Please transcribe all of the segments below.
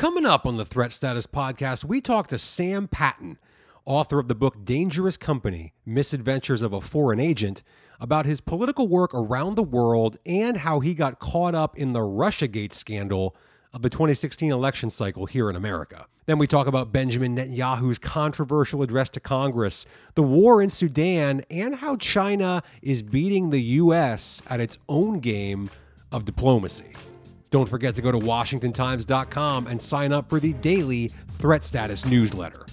Coming up on the Threat Status Podcast, we talk to Sam Patten, author of the book Dangerous Company, Misadventures of a Foreign Agent, about his political work around the world and how he got caught up in the Russiagate scandal of the 2016 election cycle here in America. Then we talk about Benjamin Netanyahu's controversial address to Congress, the war in Sudan, and how China is beating the U.S. at its own game of diplomacy. Don't forget to go to WashingtonTimes.com and sign up for the daily Threat Status newsletter.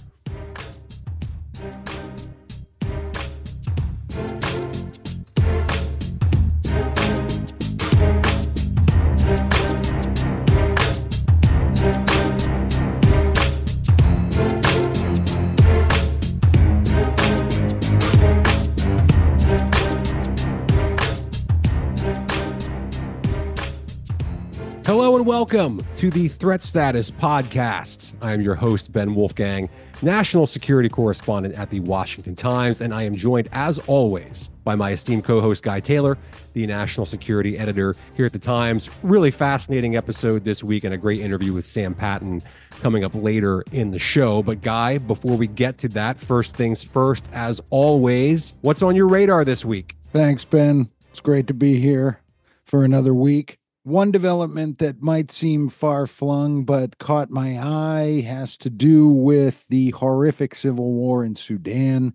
Hello and welcome to the Threat Status Podcast. I am your host, Ben Wolfgang, national security correspondent at the Washington Times, and I am joined, as always, by my esteemed co-host, Guy Taylor, the national security editor here at the Times. Really fascinating episode this week and a great interview with Sam Patten coming up later in the show. But Guy, before we get to that, first things first, as always, what's on your radar this week? Thanks, Ben. It's great to be here for another week. One development that might seem far-flung but caught my eye has to do with the horrific civil war in Sudan,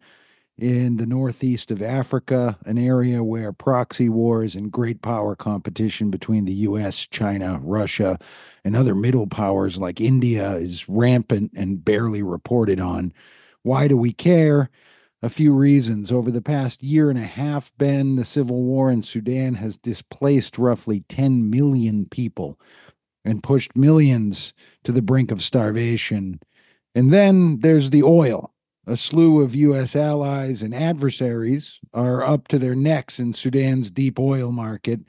in the northeast of Africa, an area where proxy wars and great power competition between the U.S., China, Russia, and other middle powers like India is rampant and barely reported on. Why do we care? A few reasons. Over the past year and a half, Ben, the civil war in Sudan has displaced roughly 10 million people and pushed millions to the brink of starvation. And then there's the oil. A slew of U.S. allies and adversaries are up to their necks in Sudan's deep oil market.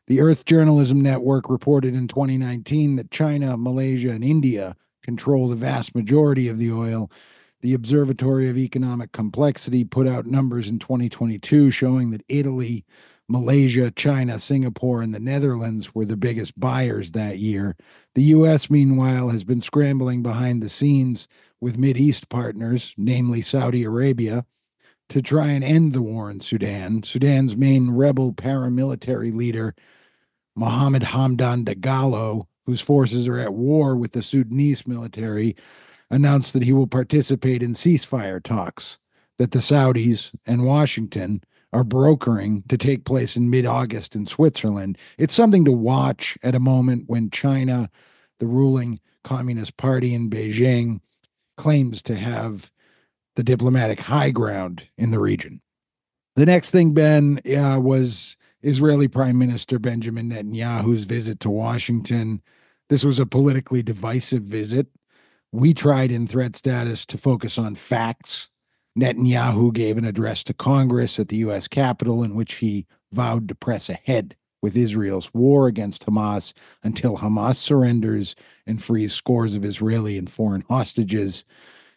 The Earth Journalism Network reported in 2019 that China, Malaysia, and India control the vast majority of the oil. The Observatory of Economic Complexity put out numbers in 2022 showing that Italy, Malaysia, China, Singapore, and the Netherlands were the biggest buyers that year. The U.S., meanwhile, has been scrambling behind the scenes with Mideast partners, namely Saudi Arabia, to try and end the war in Sudan. Sudan's main rebel paramilitary leader, Mohammed Hamdan Dagalo, whose forces are at war with the Sudanese military, announced that he will participate in ceasefire talks that the Saudis and Washington are brokering to take place in mid-August in Switzerland. It's something to watch at a moment when China, the ruling Communist Party in Beijing, claims to have the diplomatic high ground in the region. The next thing, Ben, was Israeli Prime Minister Benjamin Netanyahu's visit to Washington. This was a politically divisive visit. We tried in Threat Status to focus on facts. Netanyahu gave an address to Congress at the U.S. Capitol in which he vowed to press ahead with Israel's war against Hamas until Hamas surrenders and frees scores of Israeli and foreign hostages.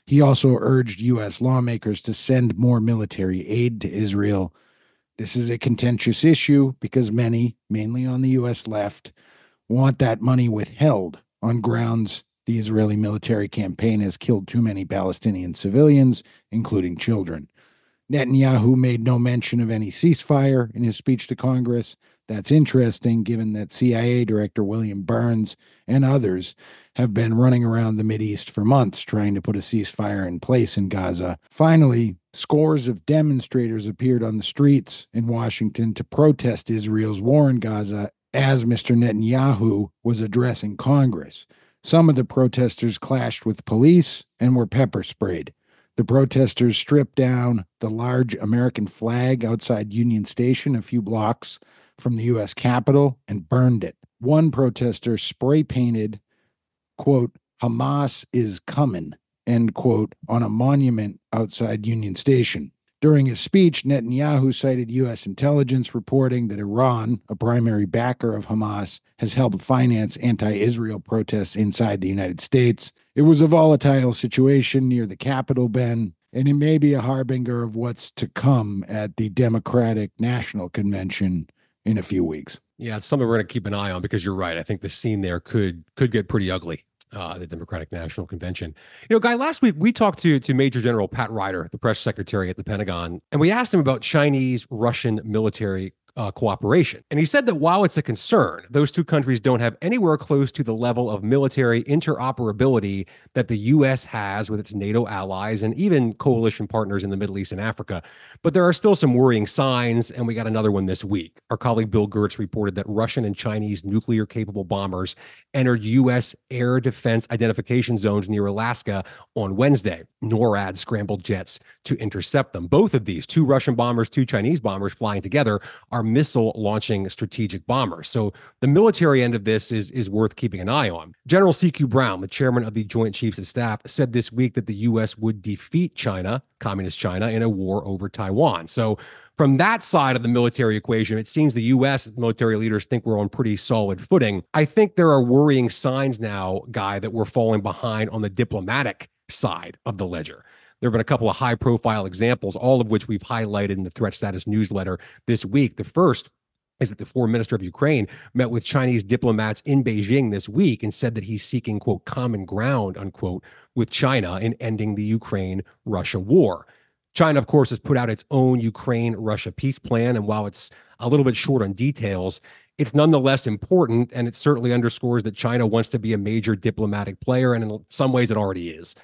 He also urged U.S. lawmakers to send more military aid to Israel. This is a contentious issue because many, mainly on the U.S. left, want that money withheld on grounds the Israeli military campaign has killed too many Palestinian civilians, including children. Netanyahu made no mention of any ceasefire in his speech to Congress. That's interesting, given that CIA Director William Burns and others have been running around the Mideast for months trying to put a ceasefire in place in Gaza. Finally, scores of demonstrators appeared on the streets in Washington to protest Israel's war in Gaza as Mr. Netanyahu was addressing Congress. Some of the protesters clashed with police and were pepper sprayed. The protesters stripped down the large American flag outside Union Station a few blocks from the U.S. Capitol and burned it. One protester spray painted, quote, "Hamas is coming," end quote, on a monument outside Union Station. During his speech, Netanyahu cited U.S. intelligence reporting that Iran, a primary backer of Hamas, has helped finance anti-Israel protests inside the United States. It was a volatile situation near the Capitol, Ben, and it may be a harbinger of what's to come at the Democratic National Convention in a few weeks. Yeah, it's something we're going to keep an eye on because you're right. I think the scene there could get pretty ugly. the Democratic National Convention. Guy, last week we talked to Major General Pat Ryder, the press secretary at the Pentagon, and we asked him about Chinese-Russian military cooperation. And he said that while it's a concern, those two countries don't have anywhere close to the level of military interoperability that the U.S. has with its NATO allies and even coalition partners in the Middle East and Africa. But there are still some worrying signs, and we got another one this week. Our colleague Bill Gertz reported that Russian and Chinese nuclear-capable bombers entered U.S. air defense identification zones near Alaska on Wednesday. NORAD scrambled jets to intercept them. Both of these, two Russian bombers, two Chinese bombers flying together, are missile launching strategic bombers. So the military end of this is worth keeping an eye on. General C.Q. Brown, the chairman of the Joint Chiefs of Staff, said this week that the U.S. would defeat China, communist China, in a war over Taiwan. So from that side of the military equation, it seems the U.S. military leaders think we're on pretty solid footing. I think there are worrying signs now, Guy, that we're falling behind on the diplomatic side of the ledger. There have been a couple of high-profile examples, all of which we've highlighted in the Threat Status newsletter this week. The first is that the foreign minister of Ukraine met with Chinese diplomats in Beijing this week and said that he's seeking, quote, common ground, unquote, with China in ending the Ukraine-Russia war. China, of course, has put out its own Ukraine-Russia peace plan, and while it's a little bit short on details, it's nonetheless important, and it certainly underscores that China wants to be a major diplomatic player, and in some ways it already is.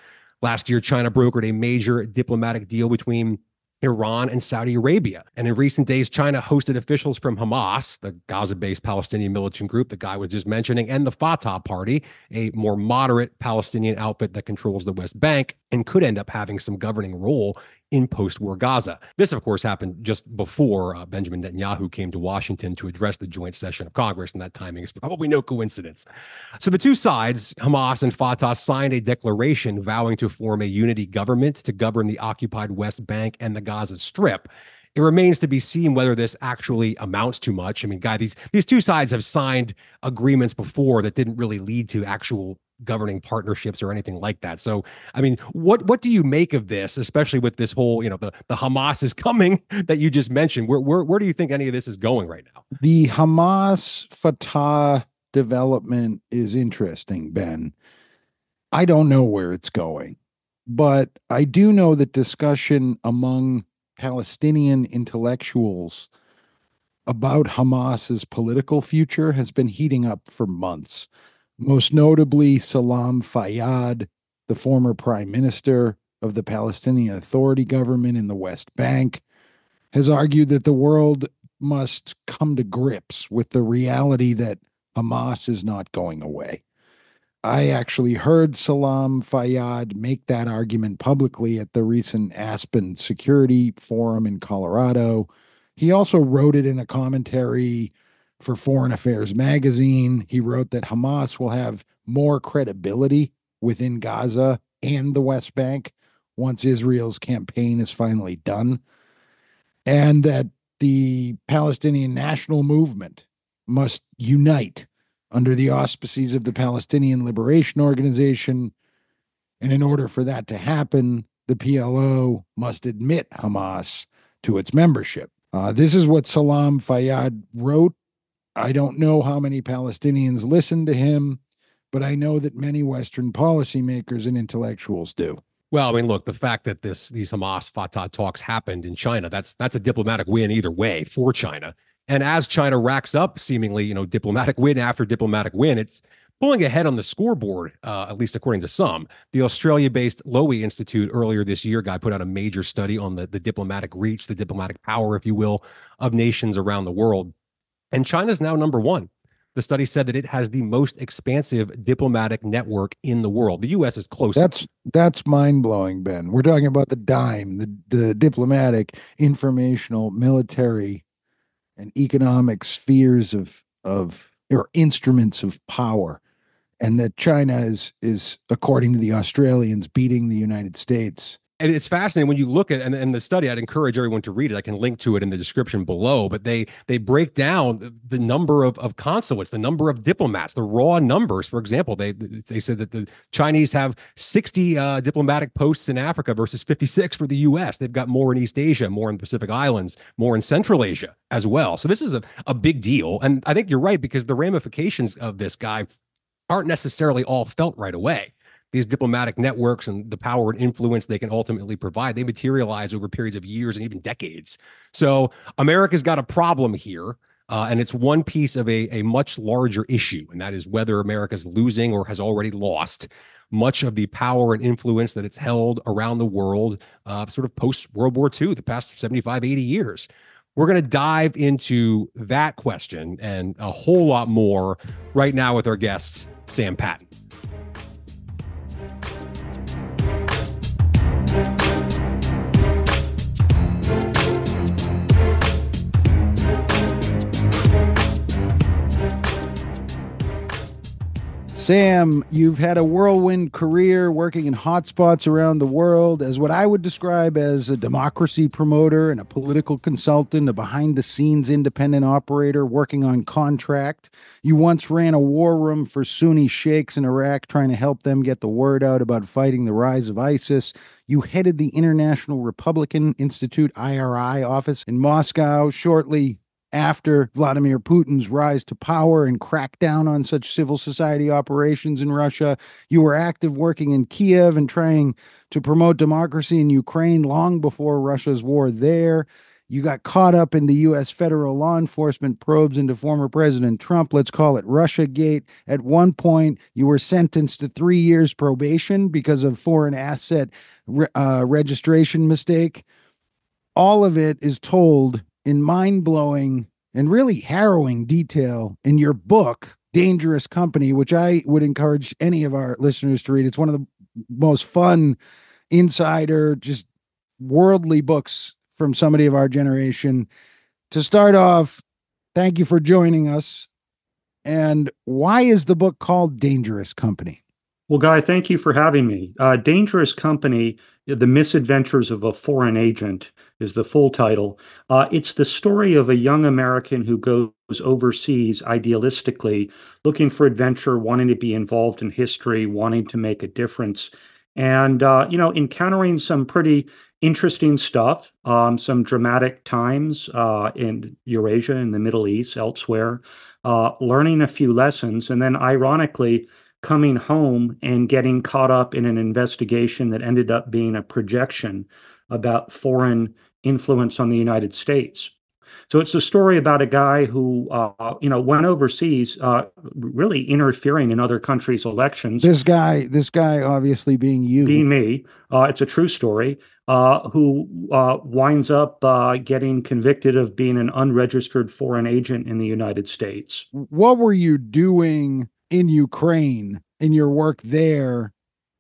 Last year, China brokered a major diplomatic deal between Iran and Saudi Arabia. And in recent days, China hosted officials from Hamas, the Gaza-based Palestinian militant group the guy was just mentioning, and the Fatah Party, a more moderate Palestinian outfit that controls the West Bank and could end up having some governing role in post-war Gaza. This, of course, happened just before Benjamin Netanyahu came to Washington to address the joint session of Congress, and that timing is probably no coincidence. So the two sides, Hamas and Fatah, signed a declaration vowing to form a unity government to govern the occupied West Bank and the Gaza Strip. It remains to be seen whether this actually amounts to much. I mean, Guy, these two sides have signed agreements before that didn't really lead to actual governing partnerships or anything like that. So, I mean, what do you make of this, especially with this whole, the Hamas is coming that you just mentioned? Where do you think any of this is going right now? The Hamas-Fatah development is interesting, Ben. I don't know where it's going, but I do know that discussion among Palestinian intellectuals about Hamas's political future has been heating up for months. Most notably, Salam Fayyad, the former prime minister of the Palestinian Authority government in the West Bank, has argued that the world must come to grips with the reality that Hamas is not going away. I actually heard Salam Fayyad make that argument publicly at the recent Aspen Security Forum in Colorado. He also wrote it in a commentary for Foreign Affairs magazine. He wrote that Hamas will have more credibility within Gaza and the West Bank once Israel's campaign is finally done, and that the Palestinian national movement must unite under the auspices of the Palestinian Liberation Organization. And in order for that to happen, the PLO must admit Hamas to its membership. This is what Salam Fayyad wrote. I don't know how many Palestinians listen to him, but I know that many Western policymakers and intellectuals do. Well, I mean, look, the fact that these Hamas-Fatah talks happened in China, that's a diplomatic win either way for China. And as China racks up seemingly, diplomatic win after diplomatic win, it's pulling ahead on the scoreboard, at least according to some. The Australia-based Lowy Institute earlier this year, Guy, put out a major study on the diplomatic reach, the diplomatic power, if you will, of nations around the world. And China's now number one. The study said that it has the most expansive diplomatic network in the world. The U.S. is close. That's mind-blowing, Ben. We're talking about the dime, the diplomatic, informational, military, and economic spheres of or instruments of power, and that China is according to the Australians beating the United States. And it's fascinating when you look at and the study. I'd encourage everyone to read it. I can link to it in the description below. But they break down the number of consulates, the number of diplomats, the raw numbers. For example, they said that the Chinese have 60 diplomatic posts in Africa versus 56 for the U.S. They've got more in East Asia, more in the Pacific Islands, more in Central Asia as well. So this is a big deal. And I think you're right, because the ramifications of this, Guy, aren't necessarily all felt right away. These diplomatic networks and the power and influence they can ultimately provide, they materialize over periods of years and even decades. So America's got a problem here. And it's one piece of a much larger issue, and that is whether America's losing or has already lost much of the power and influence that it's held around the world, sort of post World War II, the past 75, 80 years. We're going to dive into that question and a whole lot more right now with our guest, Sam Patten. Sam, you've had a whirlwind career working in hotspots around the world as what I would describe as a democracy promoter and a political consultant, a behind-the-scenes independent operator working on contract. You once ran a war room for Sunni sheikhs in Iraq, trying to help them get the word out about fighting the rise of ISIS. You headed the International Republican Institute, IRI, office in Moscow shortly after Vladimir Putin's rise to power and crackdown on such civil society operations in Russia. You were active working in Kiev and trying to promote democracy in Ukraine long before Russia's war there. You got caught up in the U.S. federal law enforcement probes into former President Trump. Let's call it Russiagate. At one point, you were sentenced to 3 years probation because of foreign asset registration mistake. All of it is told in mind-blowing and really harrowing detail in your book, Dangerous Company, which I would encourage any of our listeners to read. It's one of the most fun, insider, just worldly books from somebody of our generation. To start off, thank you for joining us. And why is the book called Dangerous Company? Well, Guy, thank you for having me. Dangerous Company, The Misadventures of a Foreign Agent is the full title. It's the story of a young American who goes overseas idealistically, looking for adventure, wanting to be involved in history, wanting to make a difference, and, encountering some pretty interesting stuff, some dramatic times in Eurasia, in the Middle East, elsewhere, learning a few lessons, and then ironically, coming home and getting caught up in an investigation that ended up being a projection about foreign influence on the United States. So it's a story about a guy who, went overseas, really interfering in other countries' elections. This guy obviously being you. Being me. It's a true story, who winds up getting convicted of being an unregistered foreign agent in the United States. What were you doing in Ukraine, in your work there,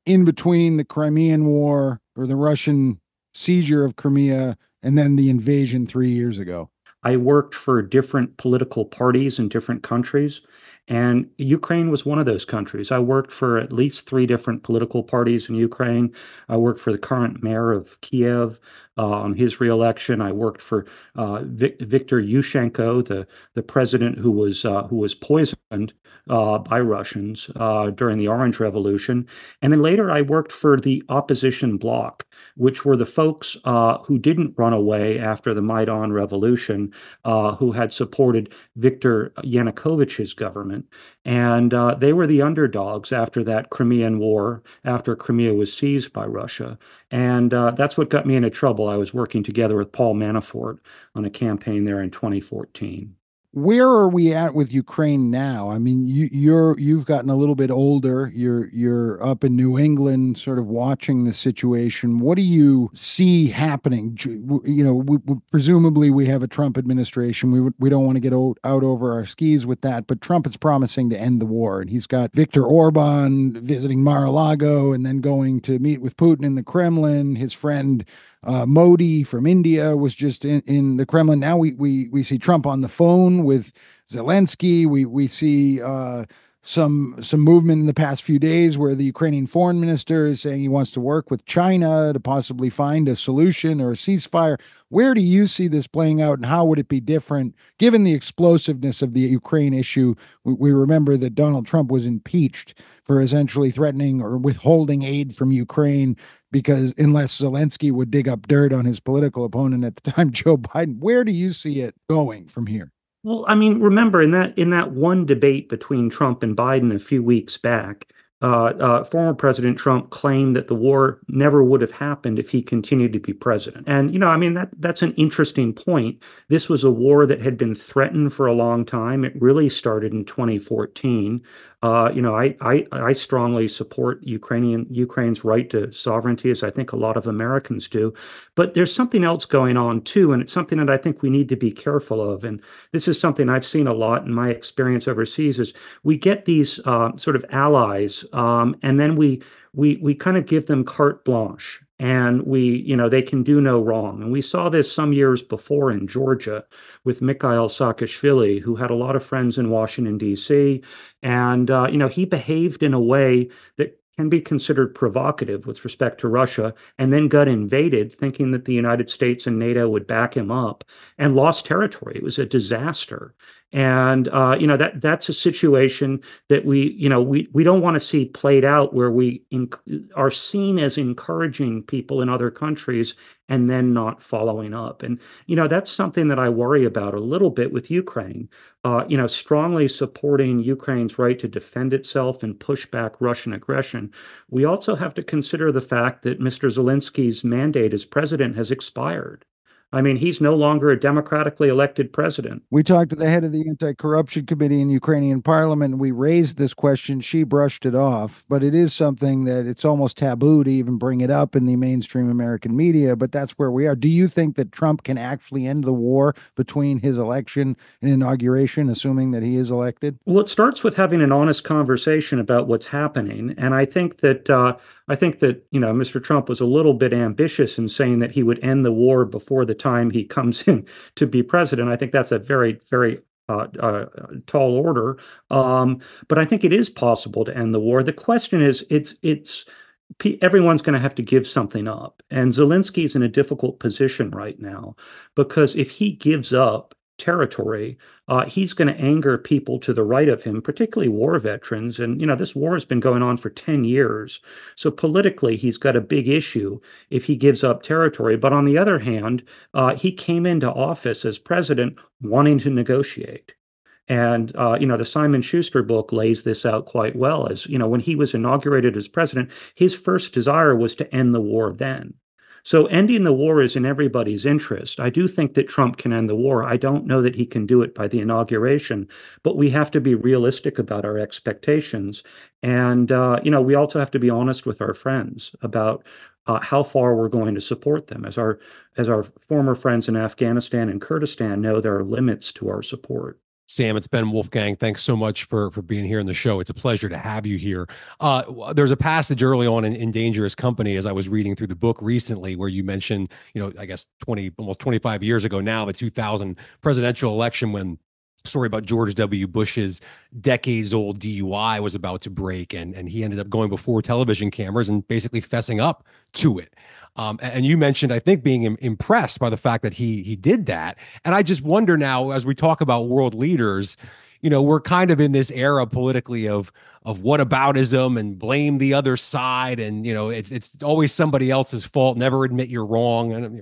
in between the Crimean War or the Russian seizure of Crimea and then the invasion 3 years ago? I worked for different political parties in different countries, and Ukraine was one of those countries. I worked for at least 3 different political parties in Ukraine. I worked for the current mayor of Kiev on his reelection. I worked for Viktor Yushchenko, the president who was poisoned by Russians during the Orange Revolution. And then later I worked for the opposition bloc, which were the folks who didn't run away after the Maidan Revolution, who had supported Viktor Yanukovych's government. And they were the underdogs after that Crimean War, after Crimea was seized by Russia. And that's what got me into trouble. I was working together with Paul Manafort on a campaign there in 2014. Where are we at with Ukraine now? I mean, you've gotten a little bit older. You're up in New England, sort of watching the situation. What do you see happening? Presumably we have a Trump administration. We don't want to get out over our skis with that, but Trump is promising to end the war, and he's got Viktor Orban visiting Mar-a-Lago and then going to meet with Putin in the Kremlin. His friend Modi from India was just in the Kremlin. Now we see Trump on the phone with Zelensky. We see some movement in the past few days where the Ukrainian foreign minister is saying he wants to work with China to possibly find a solution or a ceasefire. Where do you see this playing out, and how would it be different given the explosiveness of the Ukraine issue? We remember that Donald Trump was impeached for essentially threatening or withholding aid from Ukraine because unless Zelensky would dig up dirt on his political opponent at the time, Joe Biden. Where do you see it going from here? Well, I mean, remember in that one debate between Trump and Biden a few weeks back, former President Trump claimed that the war never would have happened if he continued to be president. And I mean that's an interesting point. This was a war that had been threatened for a long time. It really started in 2014. I strongly support Ukraine's right to sovereignty, as I think a lot of Americans do. But there's something else going on too, and it's something that I think we need to be careful of. And this is something I've seen a lot in my experience overseas is we get these sort of allies, and then we kind of give them carte blanche, and they can do no wrong. And we saw this some years before in Georgia with Mikhail Saakashvili, who had a lot of friends in Washington, D.C., and he behaved in a way that can be considered provocative with respect to Russia, and then got invaded, thinking that the United States and NATO would back him up, and lost territory. It was a disaster. And that's a situation that we don't want to see played out, where are seen as encouraging people in other countries and then not following up. And that's something that I worry about a little bit with Ukraine. Strongly supporting Ukraine's right to defend itself and push back Russian aggression. We also have to consider the fact that Mr. Zelensky's mandate as president has expired. I mean, he's no longer a democratically elected president. We talked to the head of the anti-corruption committee in Ukrainian parliament, and we raised this question. She brushed it off, but it is something that it's almost taboo to even bring it up in the mainstream American media, but that's where we are. Do you think that Trump can actually end the war between his election and inauguration, assuming that he is elected? Well, it starts with having an honest conversation about what's happening. And I think that Mr. Trump was a little bit ambitious in saying that he would end the war before the time he comes in to be president. I think that's a very, very tall order. But I think it is possible to end the war. The question is, everyone's going to have to give something up. And Zelensky's in a difficult position right now, because if he gives up territory, he's going to anger people to the right of him, particularly war veterans. And, this war has been going on for 10 years. So politically, he's got a big issue if he gives up territory. But on the other hand, he came into office as president wanting to negotiate. And, the Simon Schuster book lays this out quite well. As, when he was inaugurated as president, his first desire was to end the war then. So ending the war is in everybody's interest. I do think that Trump can end the war. I don't know that he can do it by the inauguration, but we have to be realistic about our expectations. And, we also have to be honest with our friends about how far we're going to support them. As our former friends in Afghanistan and Kurdistan know, there are limits to our support. Sam, it's Ben Wolfgang. Thanks so much for being here in the show. It's a pleasure to have you here. There's a passage early on in Dangerous Company, as I was reading through the book recently, where you mentioned, I guess almost 25 years ago now, the 2000 presidential election, when story about George W. Bush's decades-old DUI was about to break, and he ended up going before television cameras and basically fessing up to it. And you mentioned, I think, being impressed by the fact that he did that. And I just wonder now, as we talk about world leaders, we're kind of in this era politically of whataboutism and blame the other side, and it's always somebody else's fault. Never admit you're wrong, and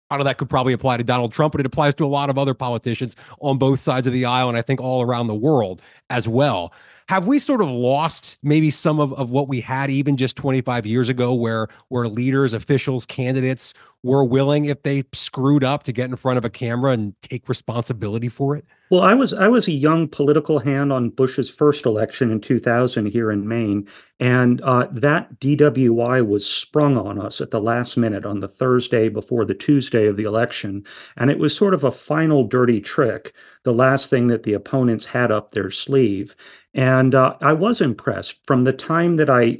part of that could probably apply to Donald Trump, but it applies to a lot of other politicians on both sides of the aisle, and I think all around the world as well. Have we sort of lost maybe some of what we had even just 25 years ago, where leaders, officials, candidates were willing, if they screwed up, to get in front of a camera and take responsibility for it? Well, I was a young political hand on Bush's first election in 2000 here in Maine, and that DWI was sprung on us at the last minute on the Thursday before the Tuesday of the election, and it was sort of a final dirty trick, the last thing that the opponents had up their sleeve. And I was impressed from the time that I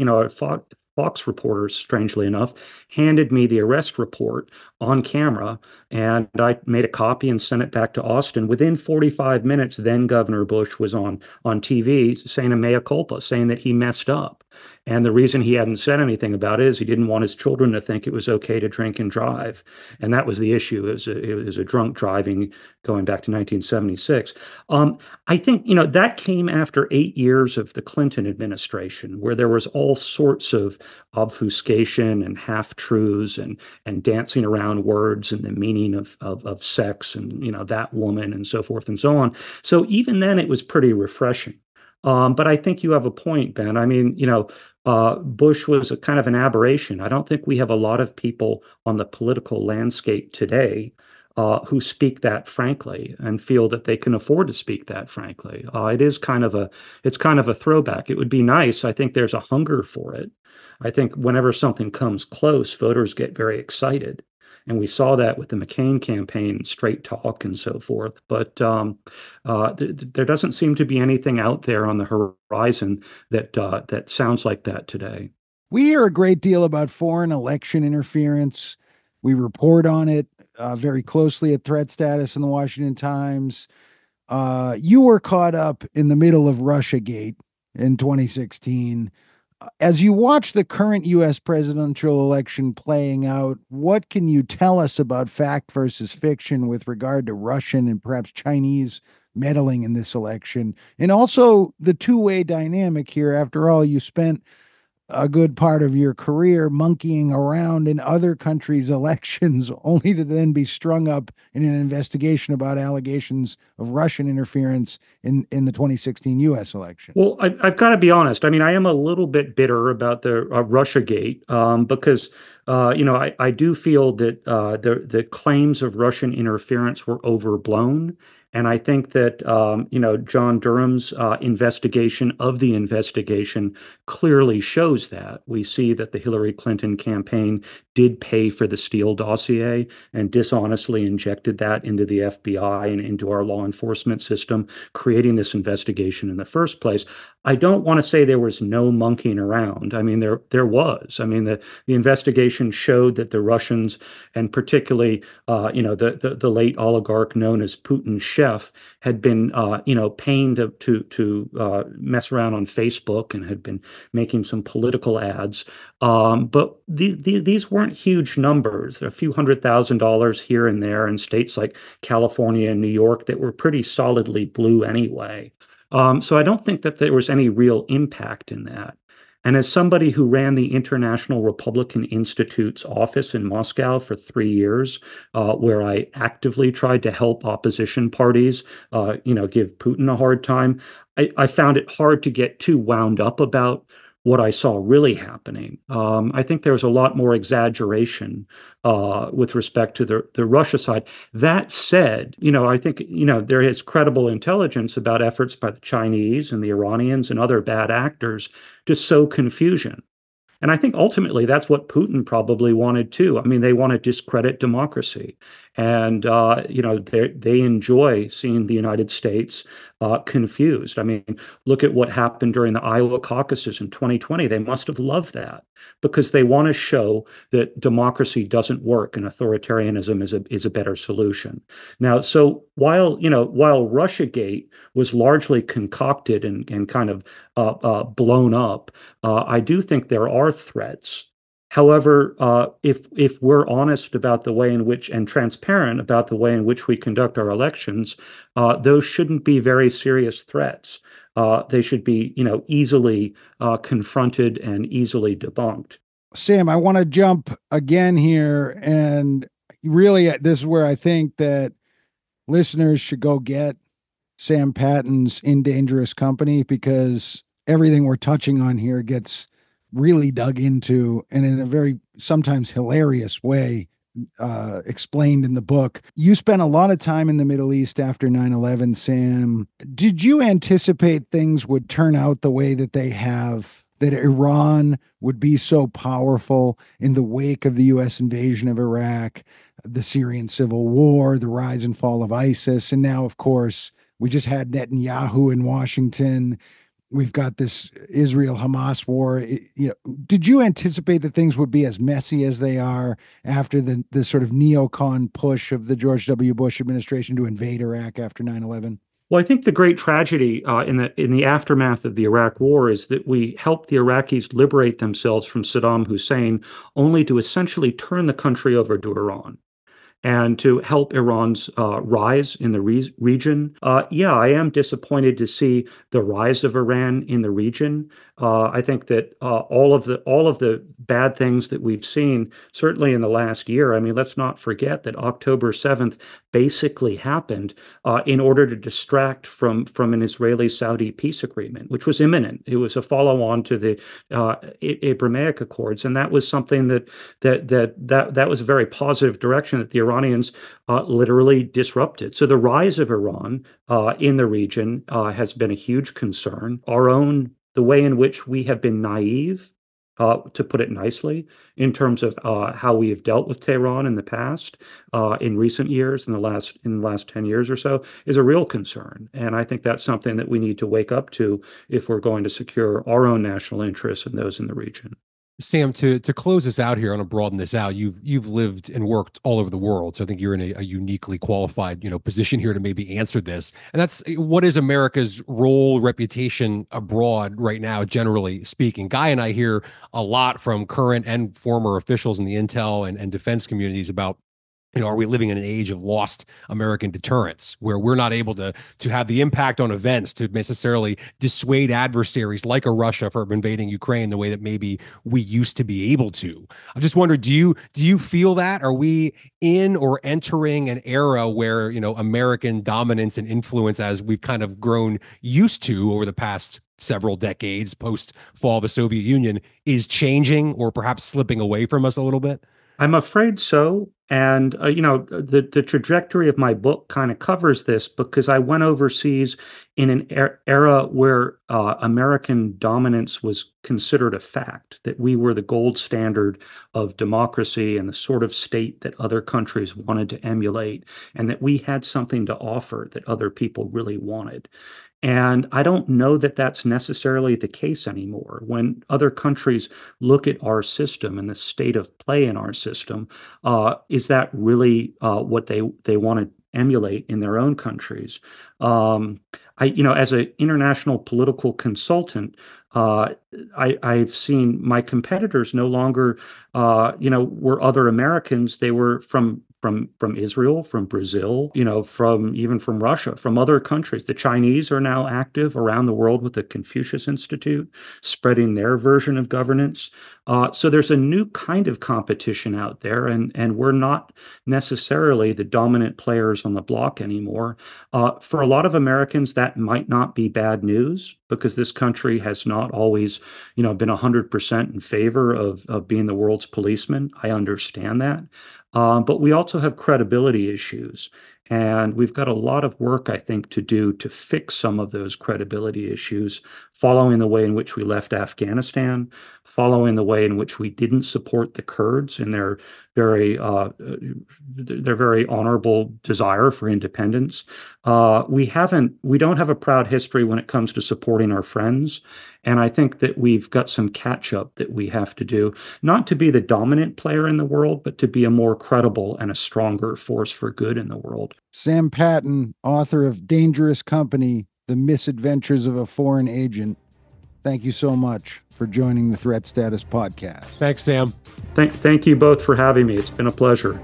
Fox reporters, strangely enough, handed me the arrest report on camera, and I made a copy and sent it back to Austin. Within 45 minutes, then Governor Bush was on TV saying a mea culpa, saying that he messed up. And the reason he hadn't said anything about it is he didn't want his children to think it was okay to drink and drive. And that was the issue, it was a drunk driving going back to 1976. I think, that came after 8 years of the Clinton administration, where there was all sorts of obfuscation and half-truths and dancing around down words and the meaning of sex and, that woman and so forth and so on. So even then, it was pretty refreshing. But I think you have a point, Ben. I mean, Bush was a kind of an aberration. I don't think we have a lot of people on the political landscape today who speak that frankly and feel that they can afford to speak that frankly. It's kind of a throwback. It would be nice. I think there's a hunger for it. I think whenever something comes close, voters get very excited. And we saw that with the McCain campaign, straight talk and so forth. But there doesn't seem to be anything out there on the horizon that sounds like that today. We hear a great deal about foreign election interference. We report on it very closely at Threat Status in the Washington Times. You were caught up in the middle of Russiagate in 2016. As you watch the current U.S. presidential election playing out, what can you tell us about fact versus fiction with regard to Russian and perhaps Chinese meddling in this election? And also the two-way dynamic here. After all, you spent a good part of your career monkeying around in other countries' elections, only to then be strung up in an investigation about allegations of Russian interference in the 2016 U.S. election. Well, I've got to be honest. I mean, I am a little bit bitter about the Russiagate because I do feel that the claims of Russian interference were overblown. And I think that, John Durham's investigation of the investigation clearly shows that. We see that the Hillary Clinton campaign did pay for the Steele dossier and dishonestly injected that into the FBI and into our law enforcement system, creating this investigation in the first place. I don't want to say there was no monkeying around. I mean, there was. I mean, the investigation showed that the Russians, and particularly, the late oligarch known as Putin's chef, had been, paying to mess around on Facebook and had been making some political ads. But these weren't huge numbers. There are a few $100,000 here and there in states like California and New York that were pretty solidly blue anyway. So I don't think that there was any real impact in that. And as somebody who ran the International Republican Institute's office in Moscow for 3 years, where I actively tried to help opposition parties, give Putin a hard time, I found it hard to get too wound up about what I saw really happening. I think there was a lot more exaggeration with respect to the Russia side. That said, I think, there is credible intelligence about efforts by the Chinese and the Iranians and other bad actors to sow confusion. And I think ultimately that's what Putin probably wanted too. I mean, they want to discredit democracy. And, they enjoy seeing the United States confused. I mean, look at what happened during the Iowa caucuses in 2020. They must have loved that because they want to show that democracy doesn't work and authoritarianism is a better solution. Now, so while Russiagate was largely concocted and kind of blown up, I do think there are threats. However, if we're honest about the way in which and transparent about the way in which we conduct our elections, those shouldn't be very serious threats. They should be, easily confronted and easily debunked. Sam, I want to jump again here, and really, this is where I think that listeners should go get Sam Patten's In Dangerous Company, because everything we're touching on here gets really dug into and in a very sometimes hilarious way explained in the book. You spent a lot of time in the Middle East after 9/11, Sam. Did you anticipate things would turn out the way that they have, that Iran would be so powerful in the wake of the U.S. invasion of Iraq, the Syrian civil war, the rise and fall of ISIS, and now, of course, we just had Netanyahu in Washington. We've got this Israel-Hamas war. Did you anticipate that things would be as messy as they are after the sort of neocon push of the George W. Bush administration to invade Iraq after 9/11? Well, I think the great tragedy in the aftermath of the Iraq War is that we helped the Iraqis liberate themselves from Saddam Hussein, only to essentially turn the country over to Iran. and to help Iran's rise in the region. Yeah, I am disappointed to see the rise of Iran in the region. I think that all of the bad things that we've seen, certainly in the last year. I mean, let's not forget that October 7th basically happened in order to distract from an Israeli-Saudi peace agreement, which was imminent. It was a follow-on to the Abrahamic Accords, and that was something that was a very positive direction that the Iranians literally disrupted. So the rise of Iran in the region has been a huge concern. The way in which we have been naive, to put it nicely, in terms of how we have dealt with Tehran in the past, in recent years, in the last 10 years or so, is a real concern. And I think that's something that we need to wake up to if we're going to secure our own national interests and those in the region. Sam, to close this out here, I want to broaden this out. You've lived and worked all over the world, so I think you're in a uniquely qualified, position here to maybe answer this. And that's, what is America's role, reputation abroad right now, generally speaking? Guy and I hear a lot from current and former officials in the intel and defense communities about, are we living in an age of lost American deterrence, where we're not able to have the impact on events to necessarily dissuade adversaries like a Russia from invading Ukraine the way that maybe we used to be able to? I just wonder, do you feel that? Are we in or entering an era where, American dominance and influence, as we've kind of grown used to over the past several decades post fall of the Soviet Union, is changing or perhaps slipping away from us a little bit? I'm afraid so. And, the trajectory of my book kind of covers this, because I went overseas in an era where American dominance was considered a fact, that we were the gold standard of democracy and the sort of state that other countries wanted to emulate, and that we had something to offer that other people really wanted. And I don't know that that's necessarily the case anymore. When other countries look at our system and the state of play in our system, is that really what they want to emulate in their own countries? As an international political consultant, I've seen my competitors no longer, were other Americans. They were from Israel, from Brazil, from Russia, from other countries. The Chinese are now active around the world with the Confucius Institute, spreading their version of governance. So there's a new kind of competition out there, and we're not necessarily the dominant players on the block anymore. For a lot of Americans, that might not be bad news, because this country has not always, been 100% in favor of being the world's policeman. I understand that. But we also have credibility issues. And we've got a lot of work, I think, to do to fix some of those credibility issues, following the way in which we left Afghanistan, following the way in which we didn't support the Kurds in their very honorable desire for independence. We don't have a proud history when it comes to supporting our friends. And I think that we've got some catch up that we have to do, not to be the dominant player in the world, but to be a more credible and a stronger force for good in the world. Sam Patten, author of Dangerous Company, The Misadventures of a Foreign Agent. Thank you so much for joining the Threat Status Podcast. Thanks, Sam. Thank you both for having me. It's been a pleasure.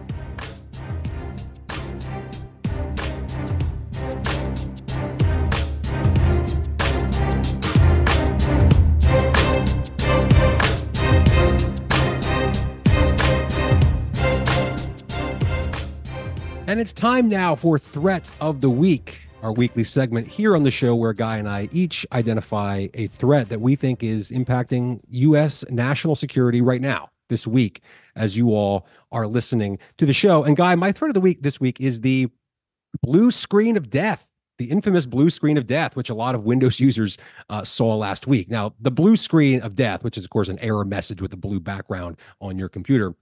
And it's time now for Threat of the Week, our weekly segment here on the show where Guy and I each identify a threat that we think is impacting U.S. national security right now, this week, as you all are listening to the show. And Guy, my threat of the week this week is the blue screen of death, the infamous blue screen of death, which a lot of Windows users saw last week. Now, the blue screen of death, which is, of course, an error message with a blue background on your computer,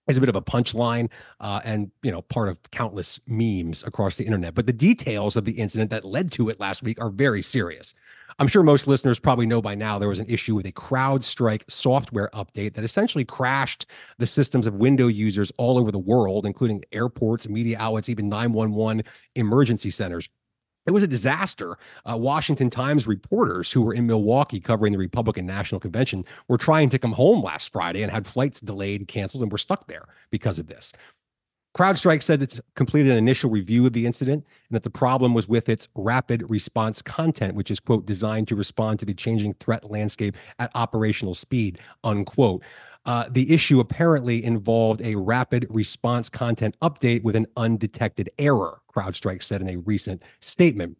is a bit of a punchline and, part of countless memes across the internet. But the details of the incident that led to it last week are very serious. I'm sure most listeners probably know by now there was an issue with a CrowdStrike software update that essentially crashed the systems of Windows users all over the world, including airports, media outlets, even 911 emergency centers. It was a disaster. Washington Times reporters who were in Milwaukee covering the Republican National Convention were trying to come home last Friday and had flights delayed, canceled, and were stuck there because of this. CrowdStrike said it's completed an initial review of the incident and that the problem was with its rapid response content, which is, quote, designed to respond to the changing threat landscape at operational speed, unquote. The issue apparently involved a rapid response content update with an undetected error, CrowdStrike said in a recent statement.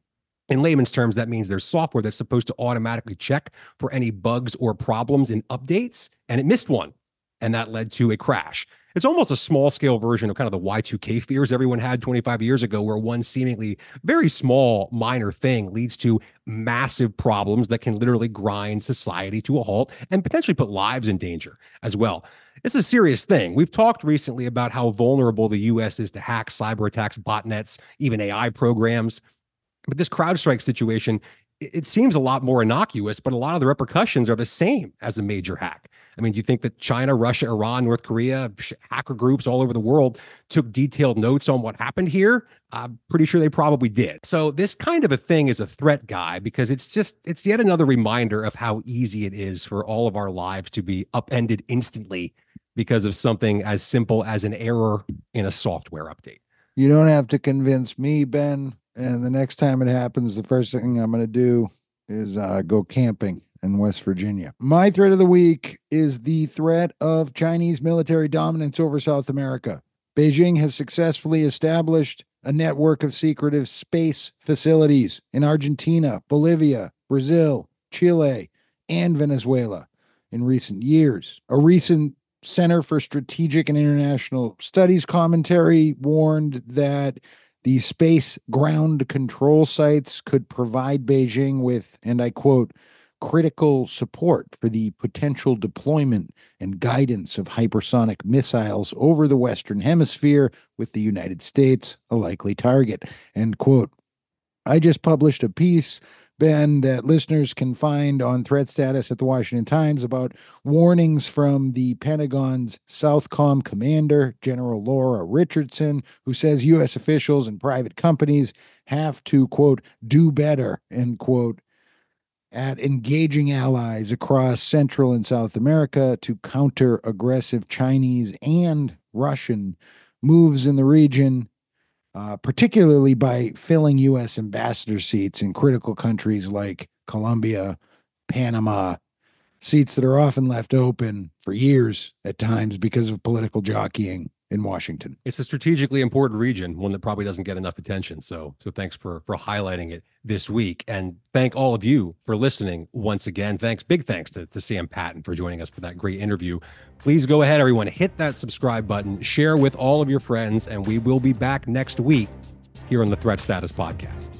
In layman's terms, that means there's software that's supposed to automatically check for any bugs or problems in updates, and it missed one, and that led to a crash. It's almost a small-scale version of kind of the Y2K fears everyone had 25 years ago, where one seemingly very small, minor thing leads to massive problems that can literally grind society to a halt and potentially put lives in danger as well. It's a serious thing. We've talked recently about how vulnerable the U.S. is to hacks, cyber attacks, botnets, even AI programs. But this CrowdStrike situation, it seems a lot more innocuous, but a lot of the repercussions are the same as a major hack. I mean, do you think that China, Russia, Iran, North Korea, hacker groups all over the world took detailed notes on what happened here? I'm pretty sure they probably did. So this kind of a thing is a threat, guy, because it's yet another reminder of how easy it is for all of our lives to be upended instantly because of something as simple as an error in a software update. You don't have to convince me, Ben. And the next time it happens, the first thing I'm going to do is go camping in West Virginia. My threat of the week is the threat of Chinese military dominance over South America. Beijing has successfully established a network of secretive space facilities in Argentina, Bolivia, Brazil, Chile, and Venezuela in recent years. A recent Center for Strategic and International Studies commentary warned that the space ground control sites could provide Beijing with, and I quote, critical support for the potential deployment and guidance of hypersonic missiles over the Western Hemisphere, with the United States a likely target, end quote. I just published a piece, Ben, that listeners can find on threat status at the Washington Times about warnings from the Pentagon's Southcom commander, General Laura Richardson, who says U.S. officials and private companies have to, quote, do better, end quote, at engaging allies across Central and South America to counter aggressive Chinese and Russian moves in the region, particularly by filling U.S. ambassador seats in critical countries like Colombia, Panama, seats that are often left open for years at times because of political jockeying in Washington. It's a strategically important region, one that probably doesn't get enough attention. So thanks for highlighting it this week. And thank all of you for listening once again. Big thanks to Sam Patten for joining us for that great interview. Please go ahead, everyone, hit that subscribe button, share with all of your friends, and we will be back next week here on the Threat Status Podcast.